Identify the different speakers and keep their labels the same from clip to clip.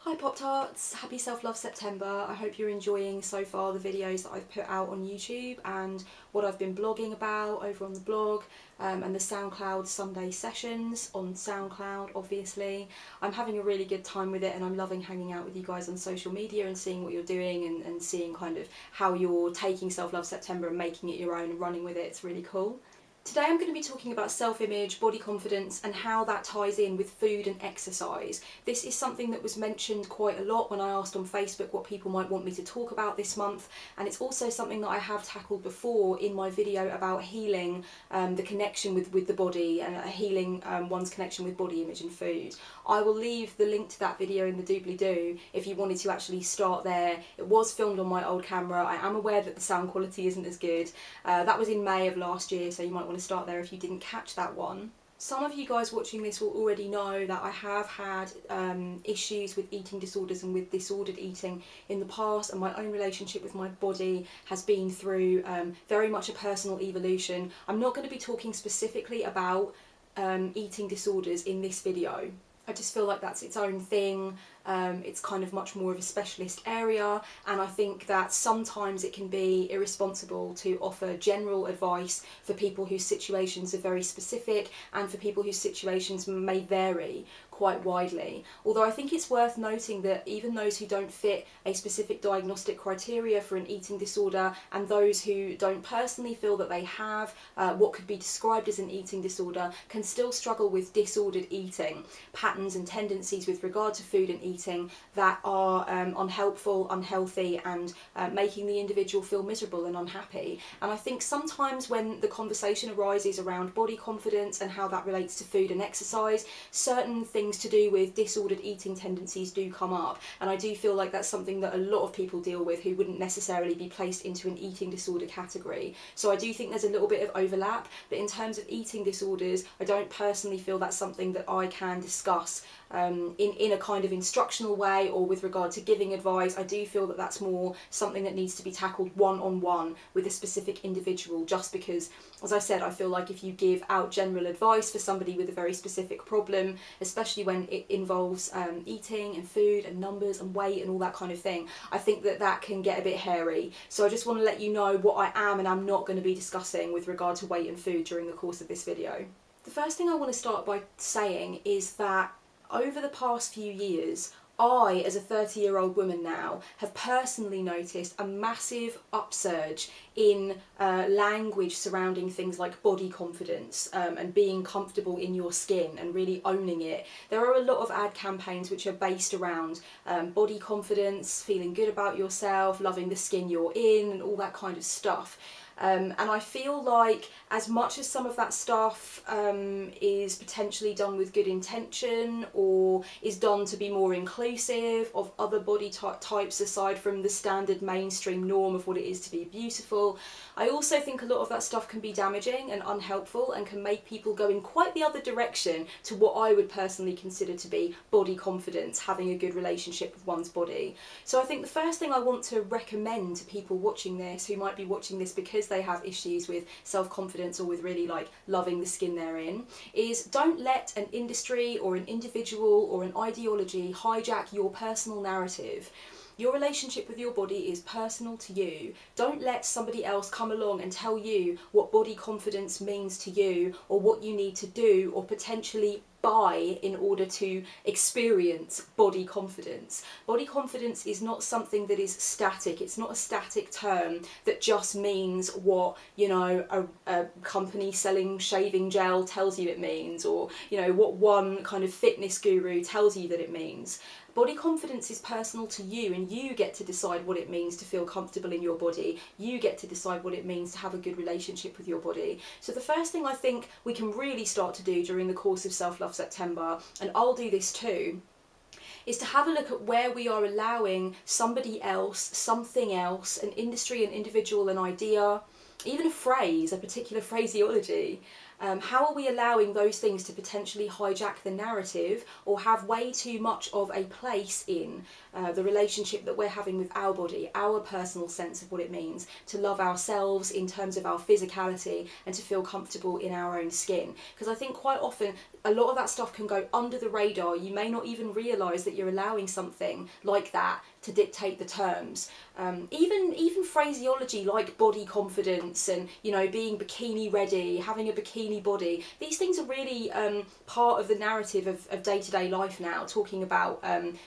Speaker 1: Hi Pop-Tarts, happy Self-Love September. I hope you're enjoying so far the videos that I've put out on YouTube and what I've been blogging about over on the blog and the SoundCloud Sunday sessions on SoundCloud, obviously. I'm having a really good time with it and I'm loving hanging out with you guys on social media and seeing what you're doing and seeing kind of how you're taking Self-Love September and making it your own and running with it. It's really cool. Today I'm going to be talking about self-image, body confidence and how that ties in with food and exercise. This is something that was mentioned quite a lot when I asked on Facebook what people might want me to talk about this month, and it's also something that I have tackled before in my video about healing the connection with the body and healing one's connection with body image and food. I will leave the link to that video in the doobly-doo if you wanted to actually start there. It was filmed on my old camera. I am aware that the sound quality isn't as good. That was in May of last year, so you might want to start there if you didn't catch that one. Some of you guys watching this will already know that I have had issues with eating disorders and with disordered eating in the past, and my own relationship with my body has been through very much a personal evolution. I'm not going to be talking specifically about eating disorders in this video. I just feel like that's its own thing. It's kind of much more of a specialist area, and I think that sometimes it can be irresponsible to offer general advice for people whose situations are very specific and for people whose situations may vary quite widely. Although I think it's worth noting that even those who don't fit a specific diagnostic criteria for an eating disorder and those who don't personally feel that they have what could be described as an eating disorder can still struggle with disordered eating patterns and tendencies with regard to food and eating that are unhelpful, unhealthy, and making the individual feel miserable and unhappy. And I think sometimes when the conversation arises around body confidence and how that relates to food and exercise, certain things to do with disordered eating tendencies do come up, and I do feel like that's something that a lot of people deal with who wouldn't necessarily be placed into an eating disorder category. So I do think there's a little bit of overlap, but in terms of eating disorders, I don't personally feel that's something that I can discuss in a kind of instructional way or with regard to giving advice. I do feel that that's more something that needs to be tackled one-on-one with a specific individual, just because, as I said, I feel like if you give out general advice for somebody with a very specific problem, especially when it involves eating and food and numbers and weight and all that kind of thing, I think that that can get a bit hairy. So I just want to let you know what I am and am not going to be discussing with regard to weight and food during the course of this video. The first thing I want to start by saying is that over the past few years, I, as a 30-year-old woman now, have personally noticed a massive upsurge in language surrounding things like body confidence and being comfortable in your skin and really owning it. There are a lot of ad campaigns which are based around body confidence, feeling good about yourself, loving the skin you're in, and all that kind of stuff. And I feel like as much as some of that stuff is potentially done with good intention or is done to be more inclusive of other body types aside from the standard mainstream norm of what it is to be beautiful, I also think a lot of that stuff can be damaging and unhelpful and can make people go in quite the other direction to what I would personally consider to be body confidence, having a good relationship with one's body. So I think the first thing I want to recommend to people watching this, who might be watching this because they have issues with self-confidence or with really like loving the skin they're in, is don't let an industry or an individual or an ideology hijack your personal narrative. Your relationship with your body is personal to you. Don't let somebody else come along and tell you what body confidence means to you or what you need to do or potentially buy in order to experience body confidence. Body confidence is not something that is static. It's not a static term that just means what, you know, a company selling shaving gel tells you it means, or, you know, what one kind of fitness guru tells you that it means. Body confidence is personal to you, and you get to decide what it means to feel comfortable in your body. You get to decide what it means to have a good relationship with your body. So the first thing I think we can really start to do during the course of Self-Love September, and I'll do this too, is to have a look at where we are allowing somebody else, something else, an industry, an individual, an idea, even a phrase, a particular phraseology, How are we allowing those things to potentially hijack the narrative or have way too much of a place in the relationship that we're having with our body, our personal sense of what it means to love ourselves in terms of our physicality and to feel comfortable in our own skin? Because I think quite often a lot of that stuff can go under the radar. You may not even realise that you're allowing something like that to dictate the terms. Even phraseology like body confidence and, you know, being bikini ready, having a bikini body, these things are really part of the narrative of day-to-day life now, talking about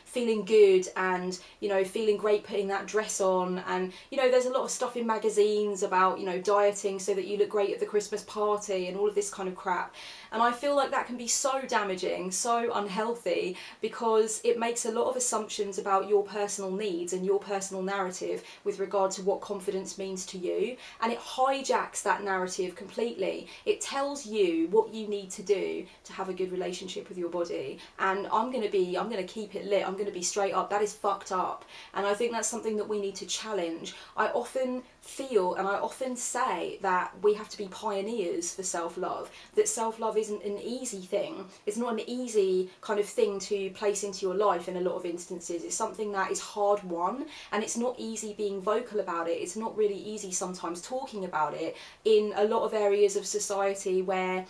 Speaker 1: feeling good and, you know, feeling great putting that dress on. And, you know, there's a lot of stuff in magazines about, you know, dieting so that you look great at the Christmas party and all of this kind of crap. And I feel like that can be so damaging, so unhealthy, because it makes a lot of assumptions about your personal needs and your personal narrative with regard to what confidence means to you, and it hijacks that narrative completely. It tells you what you need to do to have a good relationship with your body, and I'm going to keep it lit, I'm going to be straight up, that is fucked up. And I think that's something that we need to challenge. I often feel and I often say that we have to be pioneers for self-love, that self-love isn't an easy thing. It's not an easy kind of thing to place into your life in a lot of instances. It's something that is hard won, and it's not easy being vocal about it. It's not really easy sometimes talking about it in a lot of areas of society where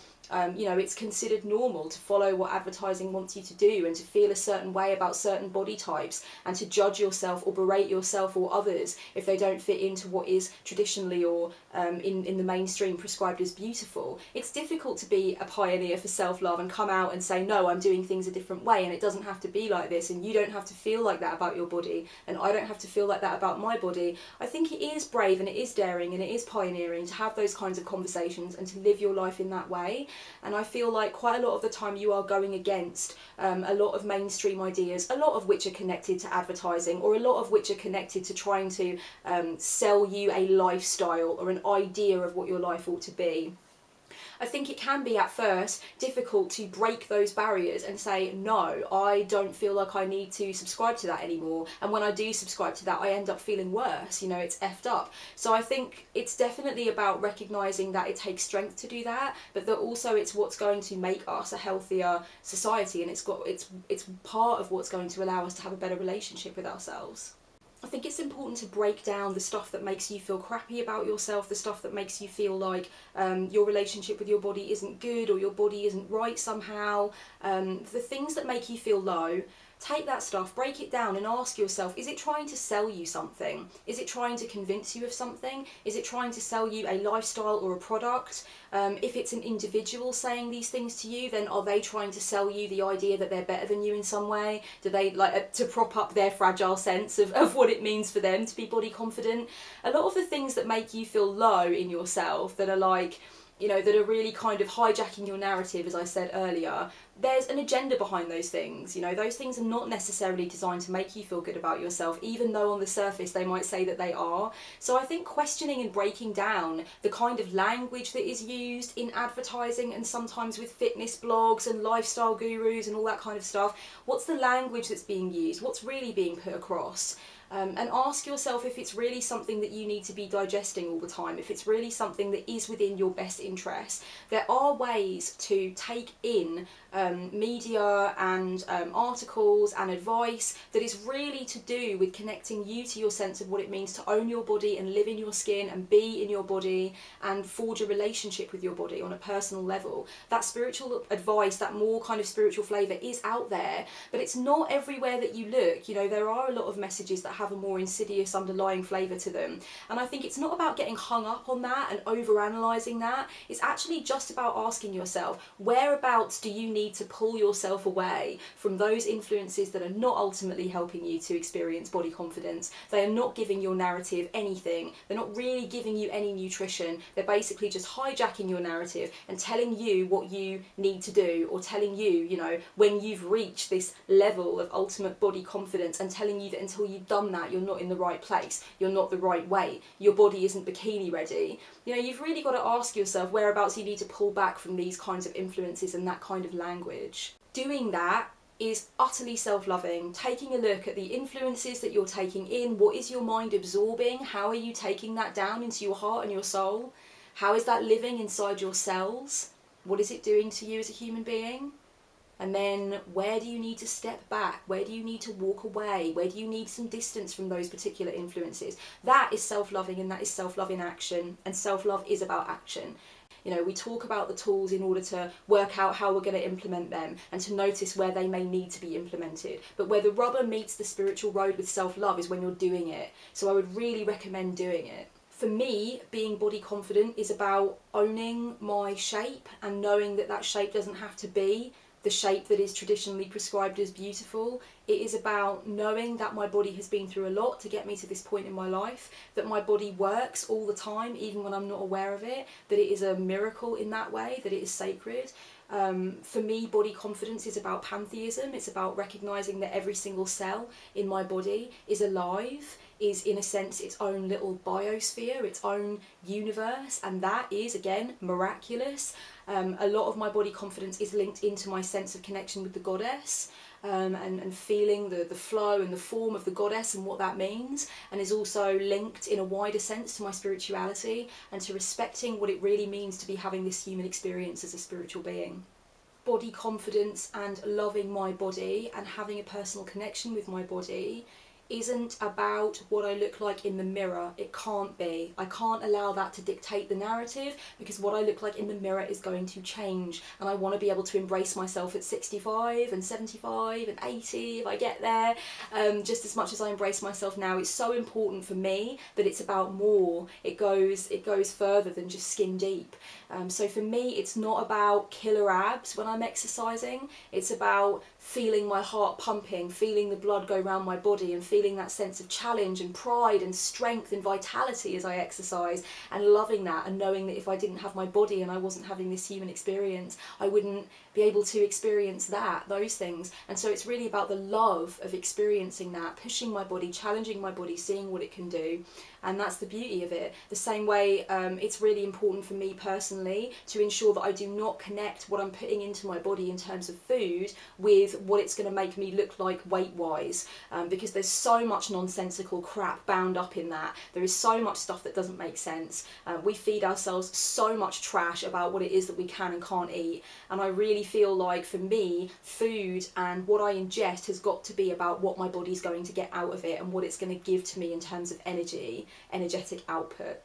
Speaker 1: you know, it's considered normal to follow what advertising wants you to do and to feel a certain way about certain body types and to judge yourself or berate yourself or others if they don't fit into what is traditionally or in the mainstream prescribed as beautiful. It's difficult to be a pioneer for self-love and come out and say, no, I'm doing things a different way and it doesn't have to be like this, and you don't have to feel like that about your body and I don't have to feel like that about my body. I think it is brave and it is daring and it is pioneering to have those kinds of conversations and to live your life in that way. And I feel like quite a lot of the time you are going against a lot of mainstream ideas, a lot of which are connected to advertising or a lot of which are connected to trying to sell you a lifestyle or an idea of what your life ought to be. I think it can be at first difficult to break those barriers and say, no, I don't feel like I need to subscribe to that anymore. And when I do subscribe to that, I end up feeling worse, you know, it's effed up. So I think it's definitely about recognising that it takes strength to do that, but that also it's what's going to make us a healthier society, and it's part of what's going to allow us to have a better relationship with ourselves. I think it's important to break down the stuff that makes you feel crappy about yourself, the stuff that makes you feel like your relationship with your body isn't good or your body isn't right somehow, the things that make you feel low. Take that stuff, break it down and ask yourself, is it trying to sell you something? Is it trying to convince you of something? Is it trying to sell you a lifestyle or a product? If it's an individual saying these things to you, then are they trying to sell you the idea that they're better than you in some way? Do they like to prop up their fragile sense of what it means for them to be body confident? A lot of the things that make you feel low in yourself, that are like, you know, that are really kind of hijacking your narrative, as I said earlier, there's an agenda behind those things. You know, those things are not necessarily designed to make you feel good about yourself, even though on the surface they might say that they are. So I think questioning and breaking down the kind of language that is used in advertising and sometimes with fitness blogs and lifestyle gurus and all that kind of stuff, what's the language that's being used? What's really being put across? And ask yourself if it's really something that you need to be digesting all the time, if it's really something that is within your best interest. There are ways to take in media and articles and advice that is really to do with connecting you to your sense of what it means to own your body and live in your skin and be in your body and forge a relationship with your body on a personal level. That spiritual advice, that more kind of spiritual flavour is out there, but it's not everywhere that you look. You know, there are a lot of messages that have a more insidious underlying flavour to them, and I think it's not about getting hung up on that and over-analysing that. It's actually just about asking yourself, whereabouts do you need to pull yourself away from those influences that are not ultimately helping you to experience body confidence? They are not giving your narrative anything. They're not really giving you any nutrition. They're basically just hijacking your narrative and telling you what you need to do, or telling you, you know, when you've reached this level of ultimate body confidence, and telling you that until you've done that, you're not in the right place, you're not the right weight, your body isn't bikini ready. You know, you've really got to ask yourself whereabouts you need to pull back from these kinds of influences and that kind of language. Doing that is utterly self-loving, taking a look at the influences that you're taking in. What is your mind absorbing? How are you taking that down into your heart and your soul? How is that living inside your cells? What is it doing to you as a human being? And then where do you need to step back? Where do you need to walk away? Where do you need some distance from those particular influences? That is self-loving, and that is self-love in action. And self-love is about action. You know, we talk about the tools in order to work out how we're going to implement them and to notice where they may need to be implemented. But where the rubber meets the spiritual road with self-love is when you're doing it. So I would really recommend doing it. For me, being body confident is about owning my shape and knowing that that shape doesn't have to be the shape that is traditionally prescribed as beautiful. It is about knowing that my body has been through a lot to get me to this point in my life, that my body works all the time, even when I'm not aware of it, that it is a miracle in that way, that it is sacred. For me, body confidence is about pantheism. It's about recognising that every single cell in my body is alive, is in a sense its own little biosphere, its own universe, and that is, again, miraculous. A lot of my body confidence is linked into my sense of connection with the goddess, and feeling the flow and the form of the goddess and what that means, and is also linked in a wider sense to my spirituality and to respecting what it really means to be having this human experience as a spiritual being. Body confidence and loving my body and having a personal connection with my body isn't about what I look like in the mirror. It can't be. I can't allow that to dictate the narrative, because what I look like in the mirror is going to change, and I want to be able to embrace myself at 65 and 75 and 80 if I get there, just as much as I embrace myself now. It's so important for me that it's about more. It goes further than just skin deep. So for me, it's not about killer abs when I'm exercising. It's about feeling my heart pumping, feeling the blood go around my body, and feeling that sense of challenge and pride and strength and vitality as I exercise, and loving that, and knowing that if I didn't have my body and I wasn't having this human experience, I wouldn't be able to experience those things. And so it's really about the love of experiencing that, pushing my body, challenging my body, seeing what it can do. And that's the beauty of it. The same way it's really important for me personally to ensure that I do not connect what I'm putting into my body in terms of food with what it's going to make me look like weight-wise, because there's so much nonsensical crap bound up in that. There is so much stuff that doesn't make sense. We feed ourselves so much trash about what it is that we can and can't eat, and I really feel like, for me, food and what I ingest has got to be about what my body's going to get out of it and what it's going to give to me in terms of energetic output.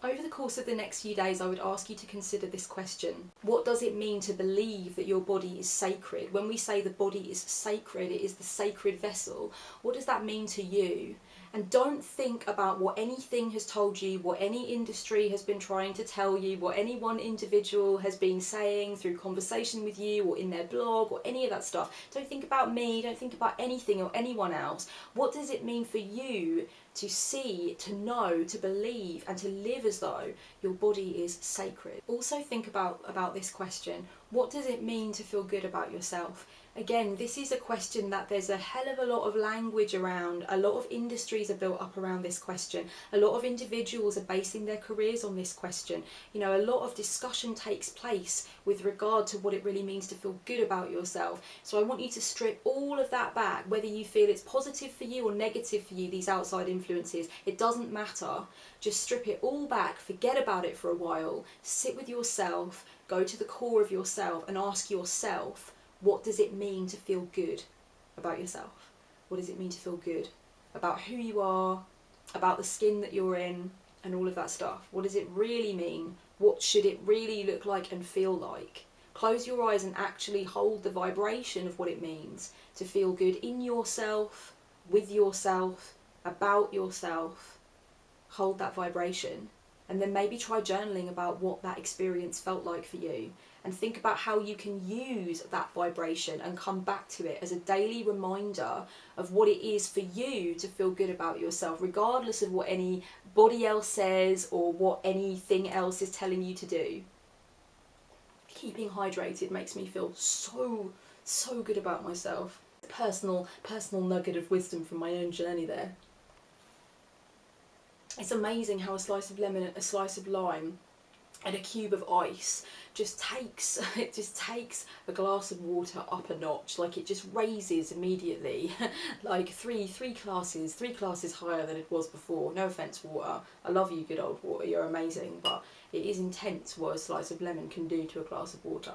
Speaker 1: Over the course of the next few days, I would ask you to consider this question. What does it mean to believe that your body is sacred? When we say the body is sacred, it is the sacred vessel. What does that mean to you? And don't think about what anything has told you, what any industry has been trying to tell you, what any one individual has been saying through conversation with you or in their blog or any of that stuff. Don't think about me, don't think about anything or anyone else. What does it mean for you to see, to know, to believe, and to live as though your body is sacred? Also think about this question. What does it mean to feel good about yourself? Again, this is a question that there's a hell of a lot of language around. A lot of industries are built up around this question. A lot of individuals are basing their careers on this question. You know, a lot of discussion takes place with regard to what it really means to feel good about yourself. So I want you to strip all of that back, whether you feel it's positive for you or negative for you, these outside influences. It doesn't matter. Just strip it all back, forget about it for a while, sit with yourself, go to the core of yourself and ask yourself, what does it mean to feel good about yourself? What does it mean to feel good about who you are, about the skin that you're in, and all of that stuff? What does it really mean? What should it really look like and feel like? Close your eyes and actually hold the vibration of what it means to feel good in yourself, with yourself, about yourself. Hold that vibration, and then maybe try journaling about what that experience felt like for you. And think about how you can use that vibration and come back to it as a daily reminder of what it is for you to feel good about yourself, regardless of what anybody else says or what anything else is telling you to do. Keeping hydrated makes me feel so good about myself. Personal nugget of wisdom from my own journey there. It's amazing how a slice of lemon, a slice of lime, and a cube of ice just takes a glass of water up a notch. Like, it just raises immediately like three classes higher than it was before. No offense, water, I love you, good old water, you're amazing, but it is intense what a slice of lemon can do to a glass of water.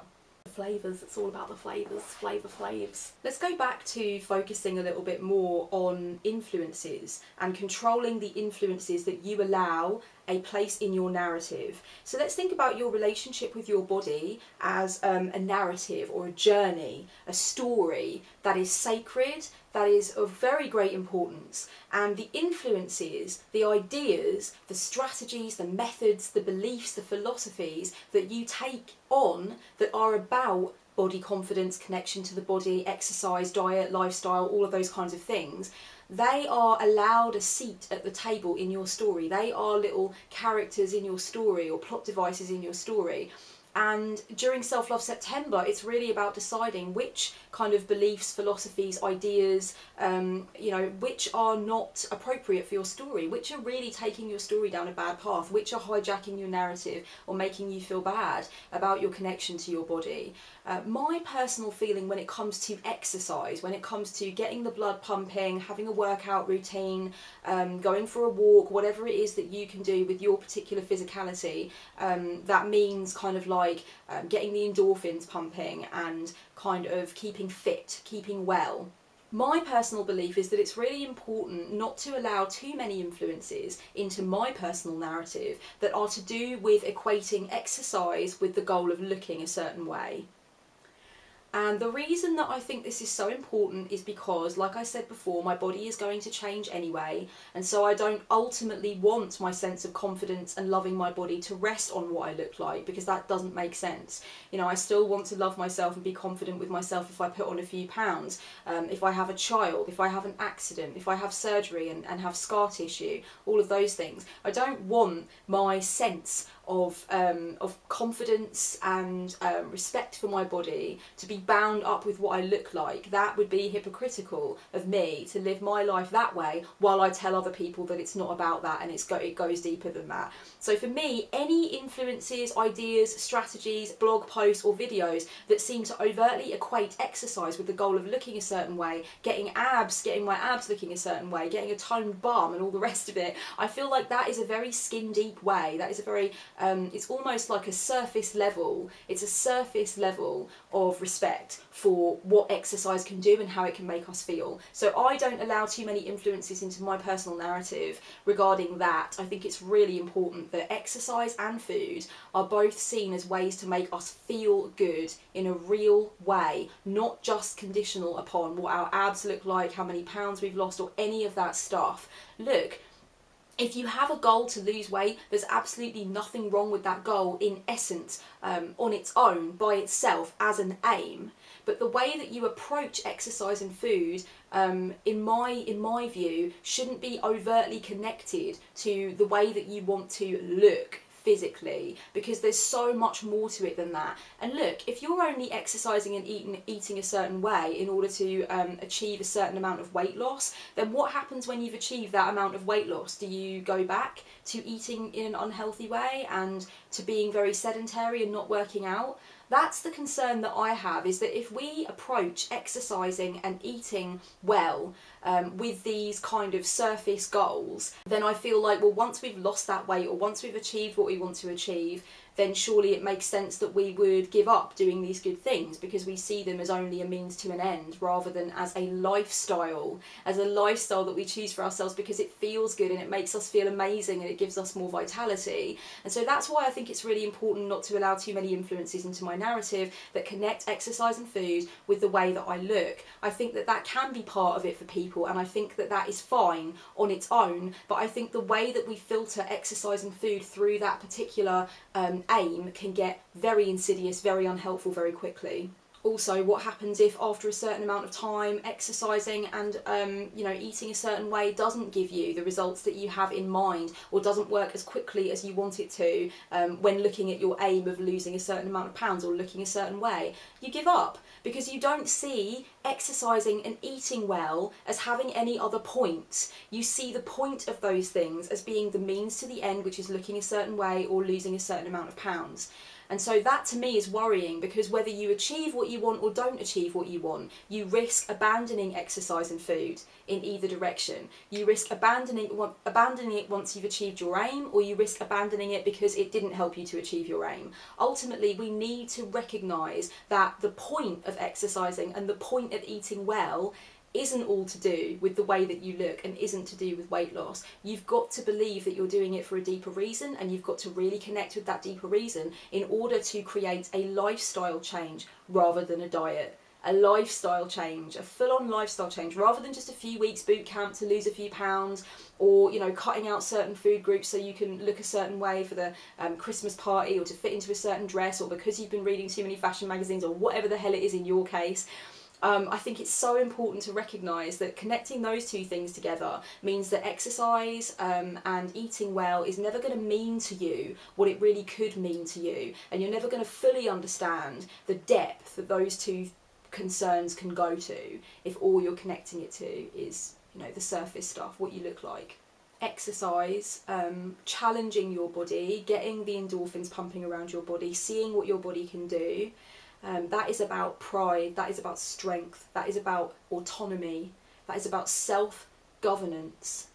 Speaker 1: Flavours, it's all about the flavours, flaves. Let's go back to focusing a little bit more on influences and controlling the influences that you allow a place in your narrative. So let's think about your relationship with your body as a narrative or a journey, a story that is sacred, that is of very great importance. And the influences, the ideas, the strategies, the methods, the beliefs, the philosophies that you take on that are about body confidence, connection to the body, exercise, diet, lifestyle, all of those kinds of things, they are allowed a seat at the table in your story. They are little characters in your story or plot devices in your story. And during Self-Love September, it's really about deciding which kind of beliefs, philosophies, ideas, which are not appropriate for your story, which are really taking your story down a bad path, which are hijacking your narrative or making you feel bad about your connection to your body. My personal feeling when it comes to exercise, when it comes to getting the blood pumping, having a workout routine, going for a walk, whatever it is that you can do with your particular physicality, that means kind of like getting the endorphins pumping and kind of keeping fit, keeping well. My personal belief is that it's really important not to allow too many influences into my personal narrative that are to do with equating exercise with the goal of looking a certain way. And the reason that I think this is so important is because, like I said before, my body is going to change anyway, and so I don't ultimately want my sense of confidence and loving my body to rest on what I look like, because that doesn't make sense. You know, I still want to love myself and be confident with myself if I put on a few pounds, if I have a child, if I have an accident, if I have surgery and have scar tissue, all of those things. I don't want my sense of confidence and respect for my body to be bound up with what I look like. That would be hypocritical of me to live my life that way while I tell other people that it's not about that and it goes deeper than that. So for me, any influences, ideas, strategies, blog posts or videos that seem to overtly equate exercise with the goal of looking a certain way, getting my abs looking a certain way, getting a toned bum and all the rest of it, I feel like that is a very skin deep way. That is a very it's almost like a surface level. It's a surface level of respect for what exercise can do and how it can make us feel. So I don't allow too many influences into my personal narrative regarding that. I think it's really important that exercise and food are both seen as ways to make us feel good in a real way, not just conditional upon what our abs look like, how many pounds we've lost, or any of that stuff. Look, if you have a goal to lose weight, there's absolutely nothing wrong with that goal in essence, on its own, by itself, as an aim. But the way that you approach exercise and food, in my view, shouldn't be overtly connected to the way that you want to look physically, because there's so much more to it than that. And look, if you're only exercising and eating a certain way in order to achieve a certain amount of weight loss, then what happens when you've achieved that amount of weight loss? Do you go back to eating in an unhealthy way and to being very sedentary and not working out? That's the concern that I have, is that if we approach exercising and eating well with these kind of surface goals, then I feel like, well, once we've lost that weight or once we've achieved what we want to achieve, then surely it makes sense that we would give up doing these good things, because we see them as only a means to an end rather than as a lifestyle that we choose for ourselves because it feels good and it makes us feel amazing and it gives us more vitality. And so that's why I think it's really important not to allow too many influences into my narrative that connect exercise and food with the way that I look. I think that that can be part of it for people, and I think that that is fine on its own, but I think the way that we filter exercise and food through that particular aim can get very insidious, very unhelpful very quickly. Also, what happens if after a certain amount of time exercising and you know, eating a certain way doesn't give you the results that you have in mind, or doesn't work as quickly as you want it to, when looking at your aim of losing a certain amount of pounds or looking a certain way? You give up, because you don't see exercising and eating well as having any other point. You see the point of those things as being the means to the end, which is looking a certain way or losing a certain amount of pounds. And so that to me is worrying, because whether you achieve what you want or don't achieve what you want, you risk abandoning exercise and food in either direction. You risk abandoning it once you've achieved your aim, or you risk abandoning it because it didn't help you to achieve your aim. Ultimately, we need to recognise that the point of exercising and the point of eating well isn't all to do with the way that you look, and isn't to do with weight loss. You've got to believe that you're doing it for a deeper reason, and you've got to really connect with that deeper reason in order to create a lifestyle change rather than a diet. A lifestyle change, a full-on lifestyle change, rather than just a few weeks boot camp to lose a few pounds, or, you know, cutting out certain food groups so you can look a certain way for the Christmas party, or to fit into a certain dress, or because you've been reading too many fashion magazines, or whatever the hell it is in your case. I think it's so important to recognise that connecting those two things together means that exercise and eating well is never going to mean to you what it really could mean to you, and you're never going to fully understand the depth that those two concerns can go to if all you're connecting it to is, you know, the surface stuff, what you look like. Exercise, challenging your body, getting the endorphins pumping around your body, seeing what your body can do. That is about pride, that is about strength, that is about autonomy, that is about self-governance,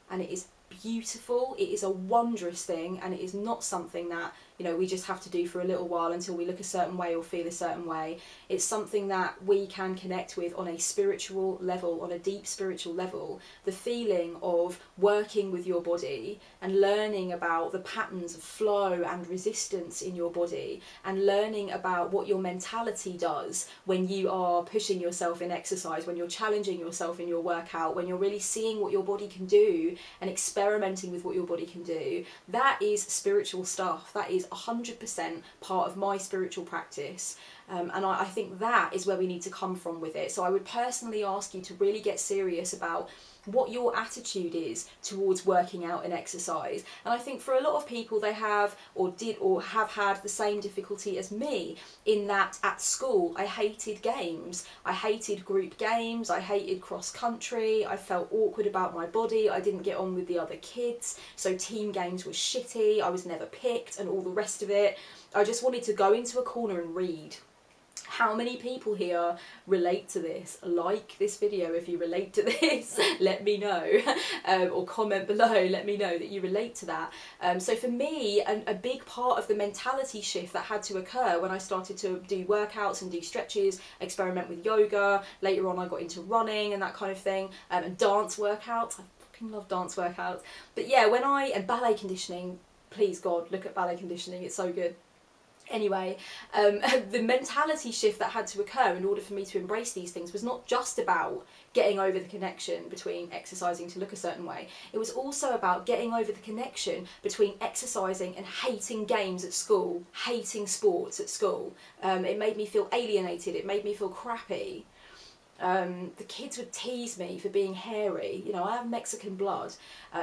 Speaker 1: and it is beautiful, it is a wondrous thing, and it is not something that, you know, we just have to do for a little while until we look a certain way or feel a certain way. It's something that we can connect with on a spiritual level, on a deep spiritual level. The feeling of working with your body and learning about the patterns of flow and resistance in your body, and learning about what your mentality does when you are pushing yourself in exercise, when you're challenging yourself in your workout, when you're really seeing what your body can do and experimenting with what your body can do. That is spiritual stuff. That is 100% part of my spiritual practice, and I think that is where we need to come from with it. So I would personally ask you to really get serious about what your attitude is towards working out and exercise. And I think for a lot of people, they have or did or have had the same difficulty as me, in that at school I hated games. I hated group games, I hated cross country, I felt awkward about my body, I didn't get on with the other kids, so team games were shitty, I was never picked, and all the rest of it. I just wanted to go into a corner and read. How many people here relate to this? Like this video if you relate to this, let me know, or comment below, let me know that you relate to that. So for me, a big part of the mentality shift that had to occur when I started to do workouts and do stretches, experiment with yoga, later on I got into running and that kind of thing, and dance workouts. I fucking love dance workouts. But yeah, and ballet conditioning, please God, look at ballet conditioning, it's so good. Anyway, the mentality shift that had to occur in order for me to embrace these things was not just about getting over the connection between exercising to look a certain way. It was also about getting over the connection between exercising and hating games at school, hating sports at school. It made me feel alienated, it made me feel crappy. The kids would tease me for being hairy. You know, I have Mexican blood,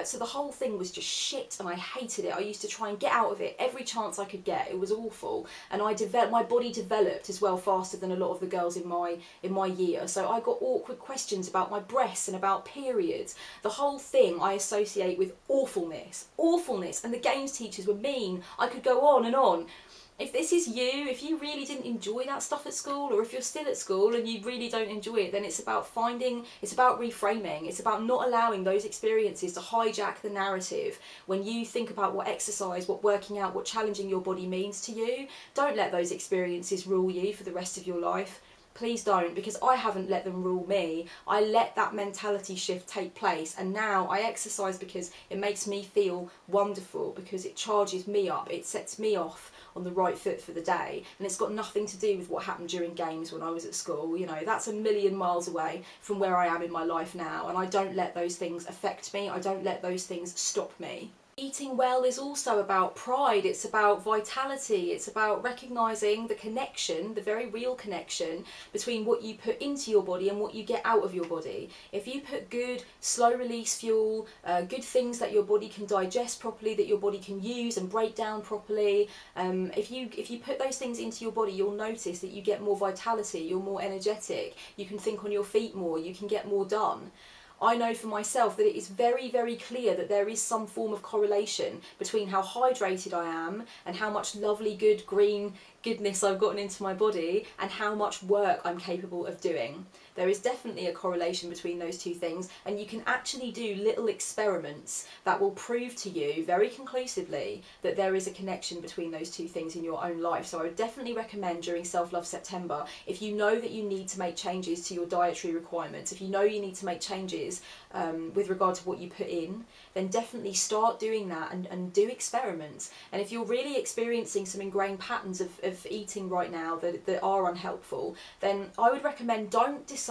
Speaker 1: so the whole thing was just shit, and I hated it. I used to try and get out of it every chance I could get. It was awful, and my body developed as well faster than a lot of the girls in my year. So I got awkward questions about my breasts and about periods. The whole thing I associate with awfulness, and the games teachers were mean. I could go on and on. If this is you, if you really didn't enjoy that stuff at school, or if you're still at school and you really don't enjoy it, then it's about reframing, it's about not allowing those experiences to hijack the narrative. When you think about what exercise, what working out, what challenging your body means to you, don't let those experiences rule you for the rest of your life. Please don't, because I haven't let them rule me. I let that mentality shift take place, and now I exercise because it makes me feel wonderful, because it charges me up, it sets me off on the right foot for the day, and it's got nothing to do with what happened during games when I was at school. You know, that's a million miles away from where I am in my life now, and I don't let those things affect me, I don't let those things stop me. Eating well is also about pride, it's about vitality, it's about recognising the connection, the very real connection between what you put into your body and what you get out of your body. If you put good, slow release fuel, good things that your body can digest properly, that your body can use and break down properly, if you put those things into your body, you'll notice that you get more vitality, you're more energetic, you can think on your feet more, you can get more done. I know for myself that it is very, very clear that there is some form of correlation between how hydrated I am and how much lovely, good, green goodness I've gotten into my body and how much work I'm capable of doing. There is definitely a correlation between those two things, and you can actually do little experiments that will prove to you very conclusively that there is a connection between those two things in your own life. So I would definitely recommend during Self-Love September, if you know that you need to make changes to your dietary requirements, if you know you need to make changes with regard to what you put in, then definitely start doing that and do experiments. And if you're really experiencing some ingrained patterns of eating right now that are unhelpful, then I would recommend don't decide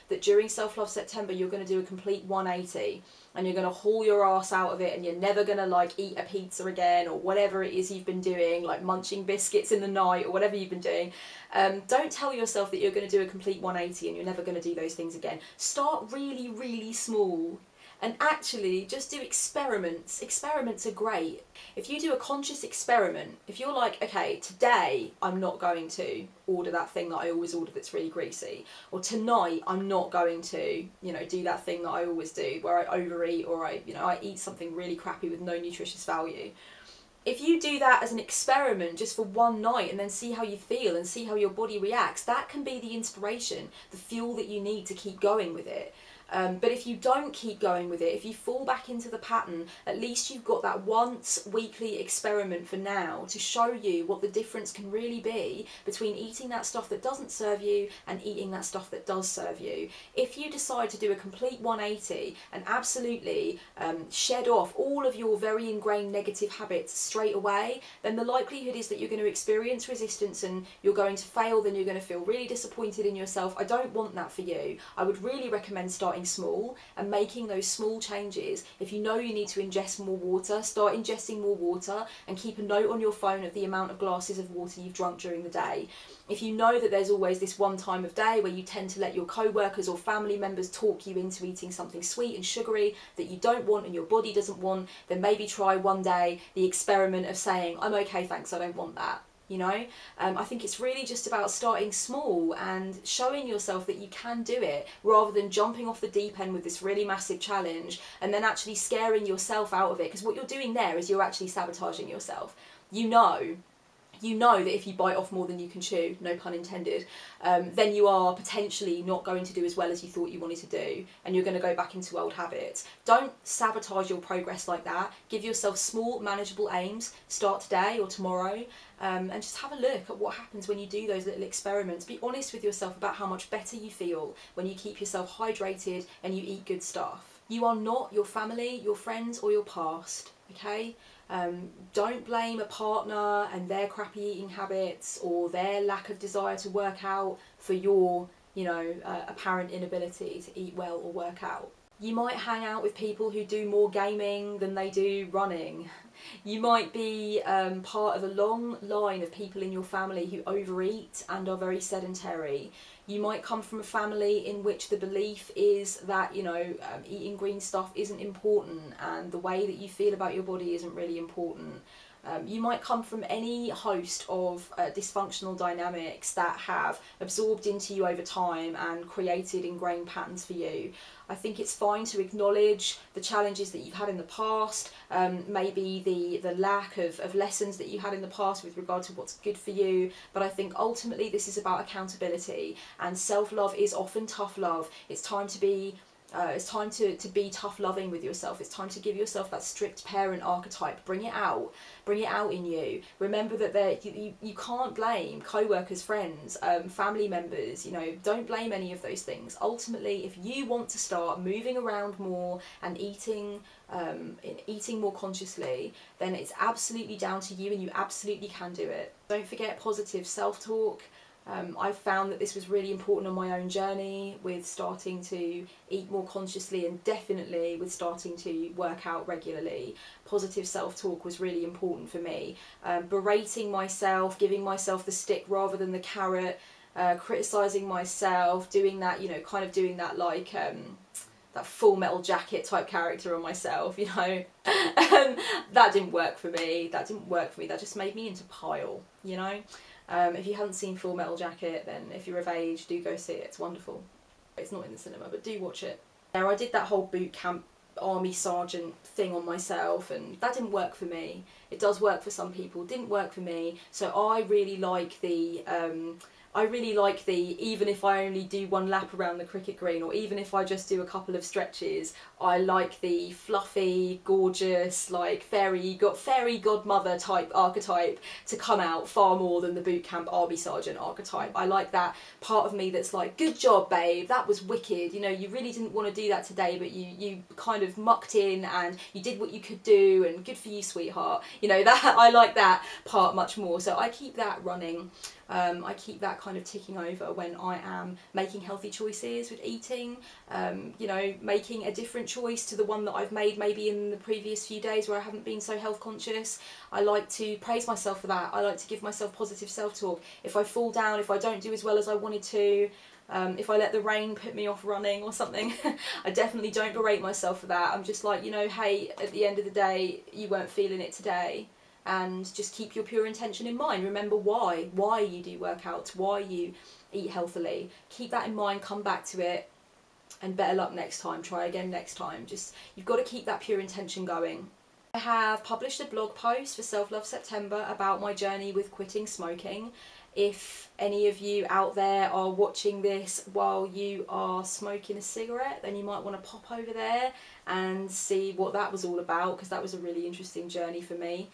Speaker 1: that during Self-Love September you're going to do a complete 180 and you're going to haul your ass out of it and you're never going to like eat a pizza again or whatever it is you've been doing, like munching biscuits in the night or whatever you've been doing. Don't tell yourself that you're going to do a complete 180 and you're never going to do those things again. Start really, really small. And actually just do experiments. Experiments are great. If you do a conscious experiment, if you're like, okay, today I'm not going to order that thing that I always order that's really greasy, or tonight I'm not going to, do that thing that I always do where I overeat or I eat something really crappy with no nutritious value. If you do that as an experiment just for one night and then see how you feel and see how your body reacts, that can be the inspiration, the fuel that you need to keep going with it. But if you don't keep going with it, if you fall back into the pattern, at least you've got that once weekly experiment for now to show you what the difference can really be between eating that stuff that doesn't serve you and eating that stuff that does serve you. If you decide to do a complete 180 and absolutely shed off all of your very ingrained negative habits straight away, then the likelihood is that you're going to experience resistance and you're going to fail, then you're going to feel really disappointed in yourself. I don't want that for you. I would really recommend starting small and making those small changes. If you know you need to ingest more water, start ingesting more water and keep a note on your phone of the amount of glasses of water you've drunk during the day. If you know that there's always this one time of day where you tend to let your co-workers or family members talk you into eating something sweet and sugary that you don't want and your body doesn't want, then maybe try one day the experiment of saying, I'm okay, thanks, I don't want that. I think it's really just about starting small and showing yourself that you can do it rather than jumping off the deep end with this really massive challenge and then actually scaring yourself out of it, because what you're doing there is you're actually sabotaging yourself. You know that if you bite off more than you can chew, no pun intended, then you are potentially not going to do as well as you thought you wanted to do, and you're going to go back into old habits. Don't sabotage your progress like that. Give yourself small, manageable aims. Start today or tomorrow, and just have a look at what happens when you do those little experiments. Be honest with yourself about how much better you feel when you keep yourself hydrated and you eat good stuff. You are not your family, your friends, or your past, okay? Don't blame a partner and their crappy eating habits or their lack of desire to work out for your, apparent inability to eat well or work out. You might hang out with people who do more gaming than they do running. You might be part of a long line of people in your family who overeat and are very sedentary. You might come from a family in which the belief is that, eating green stuff isn't important and the way that you feel about your body isn't really important. You might come from any host of dysfunctional dynamics that have absorbed into you over time and created ingrained patterns for you. I think it's fine to acknowledge the challenges that you've had in the past, maybe the lack of lessons that you had in the past with regard to what's good for you, but I think ultimately this is about accountability, and self-love is often tough love. It's time to be tough loving with yourself. It's time to give yourself that strict parent archetype. Bring it out in you. Remember that you can't blame co-workers, friends, family members. Don't blame any of those things. Ultimately, if you want to start moving around more and eating more consciously, then it's absolutely down to you and you absolutely can do it. Don't forget positive self-talk. I found that this was really important on my own journey with starting to eat more consciously, and definitely with starting to work out regularly. Positive self-talk was really important for me. Berating myself, giving myself the stick rather than the carrot, criticising myself, doing that, you know, kind of doing that like that Full Metal Jacket type character on myself, you know. That didn't work for me. That just made me into pile, you know. If you haven't seen Full Metal Jacket, then if you're of age, do go see it. It's wonderful. It's not in the cinema, but do watch it. Now, I did that whole boot camp army sergeant thing on myself, and that didn't work for me. It does work for some people, didn't work for me. So I really like the even if I only do one lap around the cricket green, or even if I just do a couple of stretches, I like the fluffy, gorgeous, like fairy godmother type archetype to come out far more than the boot camp army sergeant archetype. I like that part of me that's like, good job babe, that was wicked, you know, you really didn't want to do that today, but you kind of mucked in and you did what you could do, and good for you, sweetheart. You know, that I like that part much more, so I keep that running. I keep that kind of ticking over when I am making healthy choices with eating, you know, making a different choice to the one that I've made maybe in the previous few days where I haven't been so health conscious. I like to praise myself for that. I like to give myself positive self-talk. If I fall down, if I don't do as well as I wanted to, if I let the rain put me off running or something, I definitely don't berate myself for that. I'm just like, you know, hey, at the end of the day, you weren't feeling it today. And just keep your pure intention in mind. Remember why you do workouts, why you eat healthily. Keep that in mind, come back to it, and better luck next time. Try again next time. Just, you've got to keep that pure intention going. I have published a blog post for Self-Love September about my journey with quitting smoking. If any of you out there are watching this while you are smoking a cigarette, then you might want to pop over there and see what that was all about, because that was a really interesting journey for me.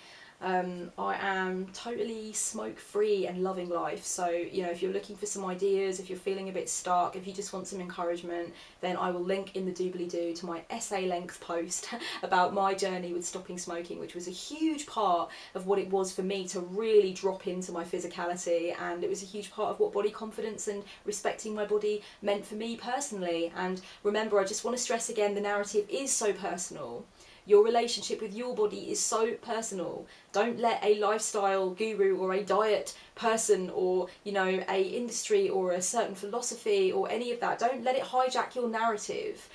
Speaker 1: I am totally smoke-free and loving life, so you know, if you're looking for some ideas, if you're feeling a bit stuck, if you just want some encouragement, then I will link in the doobly-doo to my essay-length post about my journey with stopping smoking, which was a huge part of what it was for me to really drop into my physicality, and it was a huge part of what body confidence and respecting my body meant for me personally. And remember, I just want to stress again, the narrative is so personal. Your relationship with your body is so personal. Don't let a lifestyle guru or a diet person or, you know, a industry or a certain philosophy or any of that, don't let it hijack your narrative.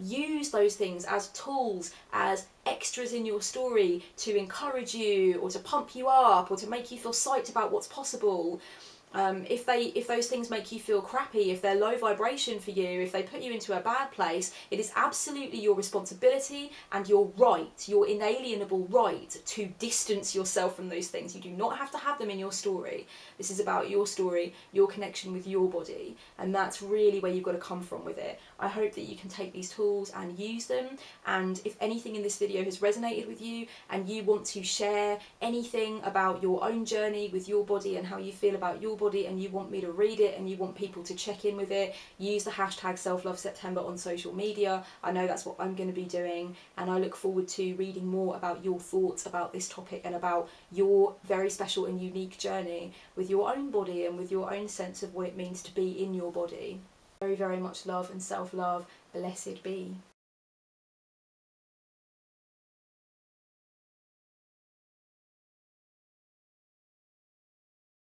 Speaker 1: Use those things as tools, as extras in your story to encourage you or to pump you up or to make you feel psyched about what's possible. If those things make you feel crappy, if they're low vibration for you, if they put you into a bad place, it is absolutely your responsibility and your right, your inalienable right, to distance yourself from those things. You do not have to have them in your story. This is about your story, your connection with your body, and that's really where you've got to come from with it. I hope that you can take these tools and use them, and if anything in this video has resonated with you and you want to share anything about your own journey with your body and how you feel about your body, and you want me to read it and you want people to check in with it, use the hashtag #SelfLoveSeptember on social media. I know that's what I'm going to be doing, and I look forward to reading more about your thoughts about this topic and about your very special and unique journey with your own body and with your own sense of what it means to be in your body. Very, very much love and self-love. Blessed be.